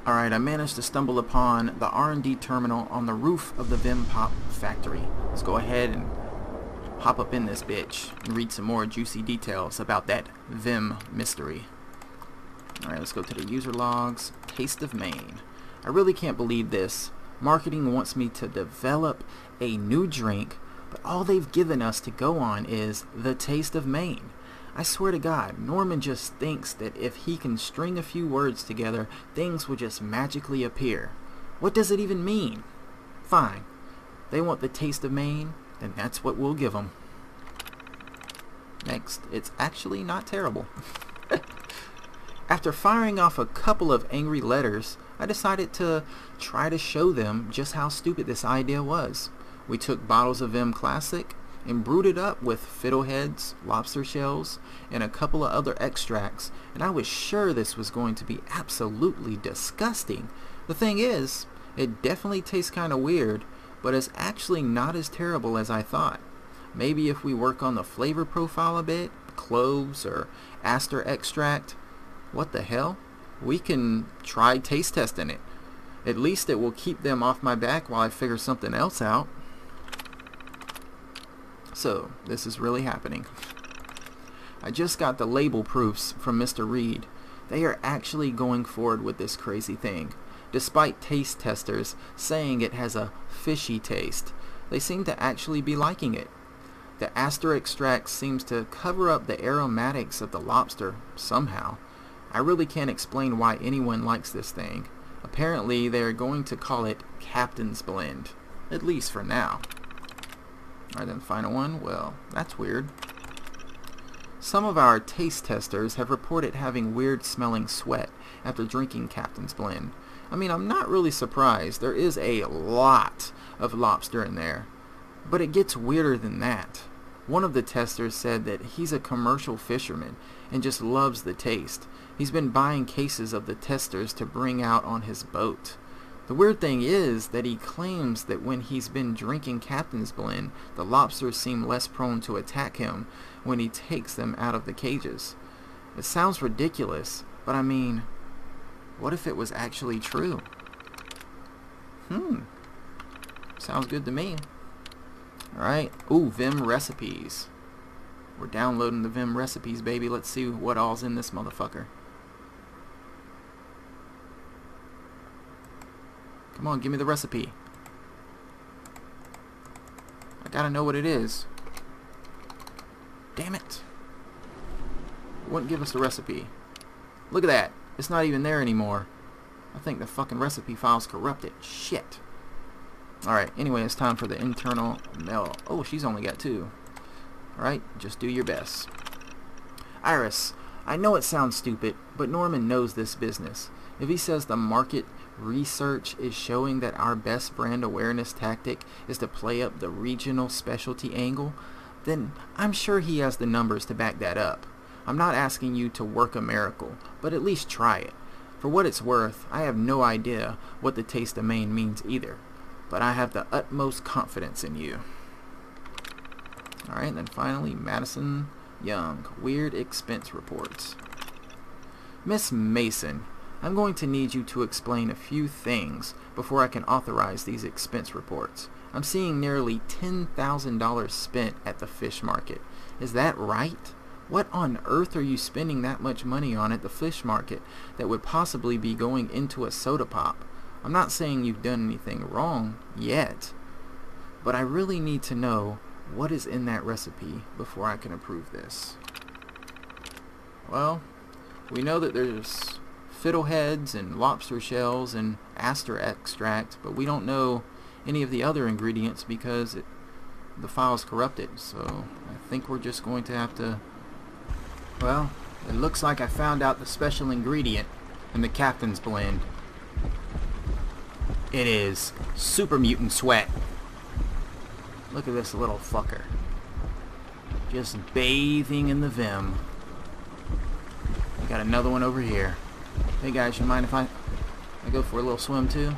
Alright, I managed to stumble upon the R&D terminal on the roof of the Vim Pop factory. Let's go ahead and hop up in this bitch and read some more juicy details about that Vim mystery. Alright, let's go to the user logs. Taste of Maine. I really can't believe this. Marketing wants me to develop a new drink, but all they've given us to go on is the Taste of Maine. I swear to God, Norman just thinks that if he can string a few words together, things will just magically appear. What does it even mean? Fine. They want the Taste of Maine, then that's what we'll give them. Next, it's actually not terrible. After firing off a couple of angry letters, I decided to try to show them just how stupid this idea was. We took bottles of Vim Classic and brewed it up with fiddleheads, lobster shells, and a couple of other extracts, and I was sure this was going to be absolutely disgusting. The thing is, it definitely tastes kind of weird, but it's actually not as terrible as I thought. Maybe if we work on the flavor profile a bit, cloves or aster extract, what the hell? We can try taste testing it. At least it will keep them off my back while I figure something else out. So, this is really happening. I just got the label proofs from Mr. Reed. They are actually going forward with this crazy thing. Despite taste testers saying it has a fishy taste, they seem to actually be liking it. The aster extract seems to cover up the aromatics of the lobster somehow. I really can't explain why anyone likes this thing. Apparently, they are going to call it Captain's Blend, at least for now. Alright, then the final one. Well, that's weird. Some of our taste testers have reported having weird smelling sweat after drinking Captain's Blend. I mean, I'm not really surprised. There is a lot of lobster in there. But it gets weirder than that. One of the testers said that he's a commercial fisherman and just loves the taste. He's been buying cases of the testers to bring out on his boat. The weird thing is that he claims that when he's been drinking Captain's Blend, the lobsters seem less prone to attack him when he takes them out of the cages. It sounds ridiculous, but I mean, what if it was actually true? Sounds good to me. Alright, ooh, Vim recipes. We're downloading the Vim recipes, baby. Let's see what all's in this motherfucker. Come on, give me the recipe. I gotta know what it is. Damn it. It wouldn't give us the recipe. Look at that. It's not even there anymore. I think the fucking recipe file's corrupted. Shit. Alright, anyway, it's time for the internal mail. Oh, she's only got 2. Alright, just do your best. Iris, I know it sounds stupid, but Norman knows this business. If he says the market research is showing that our best brand awareness tactic is to play up the regional specialty angle, then I'm sure he has the numbers to back that up. I'm not asking you to work a miracle, but at least try it. For what it's worth, I have no idea what the Taste of Maine means either, but I have the utmost confidence in you. Alright, and then finally, Madison Young, Weird Expense Reports. Miss Mason, I'm going to need you to explain a few things before I can authorize these expense reports. I'm seeing nearly $10,000 spent at the fish market. Is that right? What on earth are you spending that much money on at the fish market that would possibly be going into a soda pop? I'm not saying you've done anything wrong yet, but I really need to know what is in that recipe before I can approve this. Well, we know that there's fiddleheads and lobster shells and aster extract, but we don't know any of the other ingredients because the file's corrupted. So I think we're just going to have to, well, it looks like I found out the special ingredient in the Captain's Blend. It is Super Mutant Sweat. Look at this little fucker, just bathing in the Vim. We got another one over here. Hey guys, you mind if I go for a little swim too?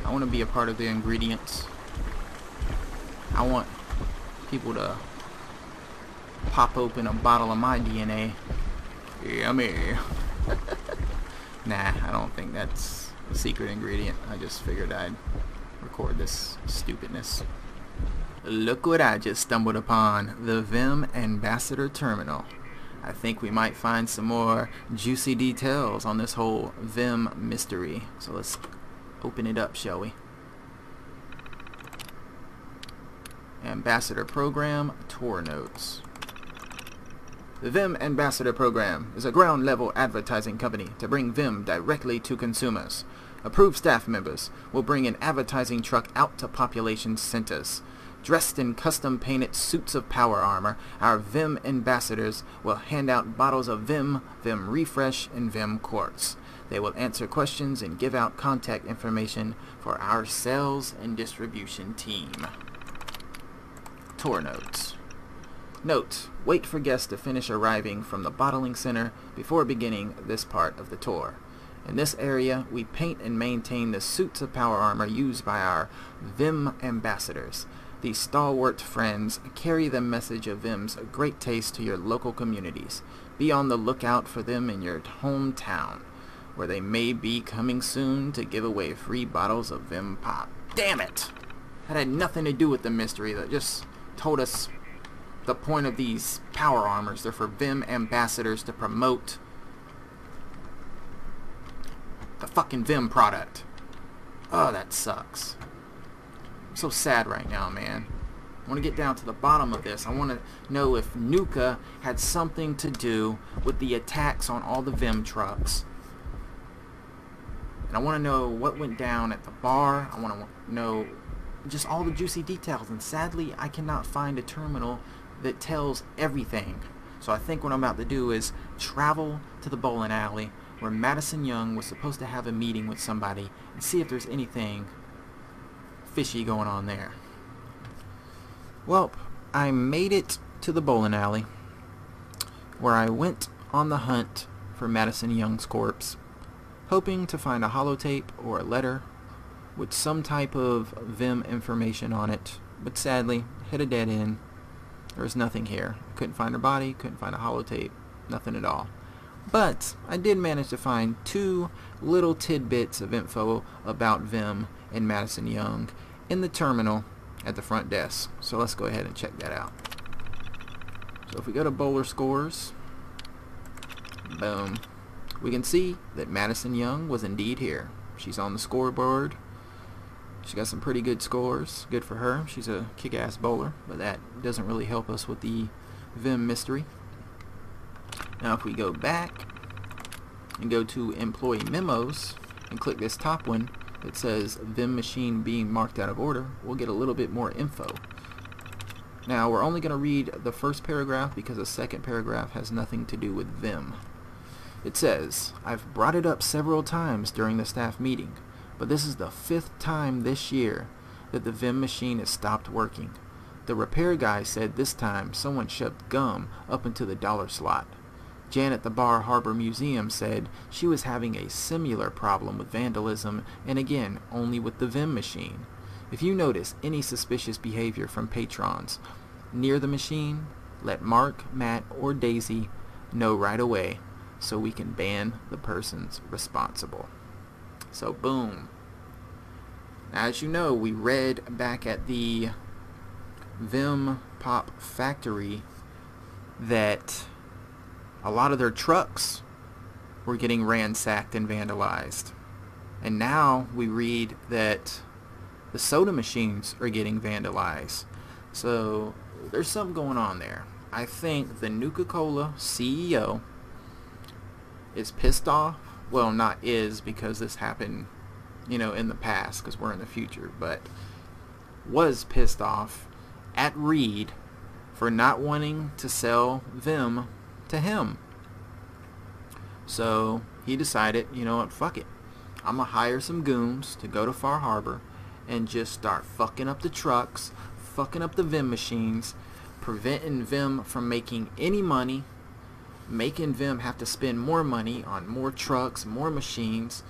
I want to be a part of the ingredients. I want people to pop open a bottle of my DNA. Yummy. Nah, I don't think that's a secret ingredient. I just figured I'd record this stupidness. Look what I just stumbled upon. The Vim Ambassador Terminal. I think we might find some more juicy details on this whole Vim mystery. So let's open it up, shall we? Ambassador Program, Tour Notes. The Vim Ambassador Program is a ground-level advertising company to bring Vim directly to consumers. Approved staff members will bring an advertising truck out to population centers. Dressed in custom-painted suits of power armor, our Vim ambassadors will hand out bottles of Vim, Vim Refresh, and Vim Quartz. They will answer questions and give out contact information for our sales and distribution team. Tour Notes. Note: wait for guests to finish arriving from the bottling center before beginning this part of the tour. In this area, we paint and maintain the suits of power armor used by our Vim ambassadors. These stalwart friends carry the message of Vim's great taste to your local communities. Be on the lookout for them in your hometown, where they may be coming soon to give away free bottles of Vim Pop. Damn it! That had nothing to do with the mystery. That just told us the point of these power armors. They're for Vim ambassadors to promote the fucking Vim product. Oh, that sucks. I'm so sad right now, man. I want to get down to the bottom of this. I want to know if Nuka had something to do with the attacks on all the Vim trucks. And I want to know what went down at the bar. I want to know just all the juicy details. And sadly, I cannot find a terminal that tells everything. So I think what I'm about to do is travel to the bowling alley where Madison Young was supposed to have a meeting with somebody and see if there's anything fishy going on there. Well, I made it to the bowling alley where I went on the hunt for Madison Young's corpse, hoping to find a holotape or a letter with some type of Vim information on it, but sadly hit a dead end. There was nothing here. Couldn't find her body, couldn't find a holotape, nothing at all. But I did manage to find two little tidbits of info about Vim and Madison Young in the terminal at the front desk. So let's go ahead and check that out. So if we go to Bowler Scores, boom, we can see that Madison Young was indeed here. She's on the scoreboard. She got some pretty good scores. Good for her. She's a kick-ass bowler, but that doesn't really help us with the Vim mystery. Now if we go back and go to Employee Memos and click this top one that says Vim machine being marked out of order, we'll get a little bit more info. Now we're only going to read the first paragraph because the second paragraph has nothing to do with Vim. It says, I've brought it up several times during the staff meeting, but this is the 5th time this year that the Vim machine has stopped working. The repair guy said this time someone shoved gum up into the dollar slot. Jan at the Bar Harbor Museum said she was having a similar problem with vandalism, and again, only with the Vim machine. If you notice any suspicious behavior from patrons near the machine, let Mark, Matt, or Daisy know right away so we can ban the persons responsible. So boom. Now, as you know, we read back at the Vim Pop factory that a lot of their trucks were getting ransacked and vandalized. And now we read that the soda machines are getting vandalized. So there's something going on there. I think the Nuka-Cola CEO is pissed off. Well, not is, because this happened, you know, in the past, because we're in the future, but was pissed off at Reed for not wanting to sell Vim to him. So he decided, you know what, fuck it. I'm going to hire some goons to go to Far Harbor and just start fucking up the trucks, fucking up the Vim machines, preventing Vim from making any money, making Vim have to spend more money on more trucks, more machines,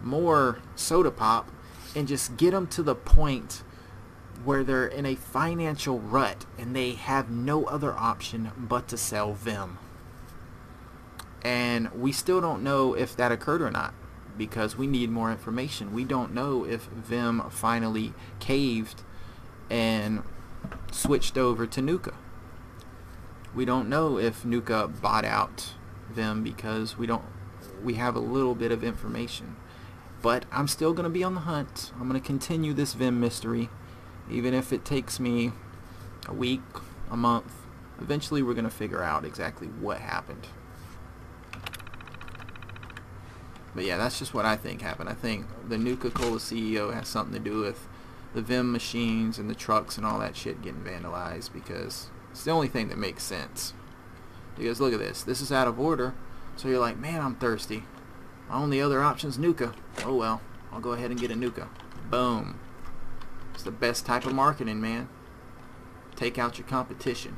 more soda pop, and just get them to the point where they're in a financial rut and they have no other option but to sell Vim. And we still don't know if that occurred or not, because we need more information. We don't know if Vim finally caved and switched over to Nuka. We don't know if Nuka bought out Vim, because we have a little bit of information. But I'm still going to be on the hunt. I'm going to continue this Vim mystery, even if it takes me a week, a month. Eventually we're going to figure out exactly what happened. But yeah, that's just what I think happened. I think the Nuka-Cola CEO has something to do with the Vim machines and the trucks and all that shit getting vandalized, because it's the only thing that makes sense. Because look at this. This is out of order. So you're like, man, I'm thirsty. My only other option is Nuka. Oh well, I'll go ahead and get a Nuka. Boom. It's the best type of marketing, man. Take out your competition.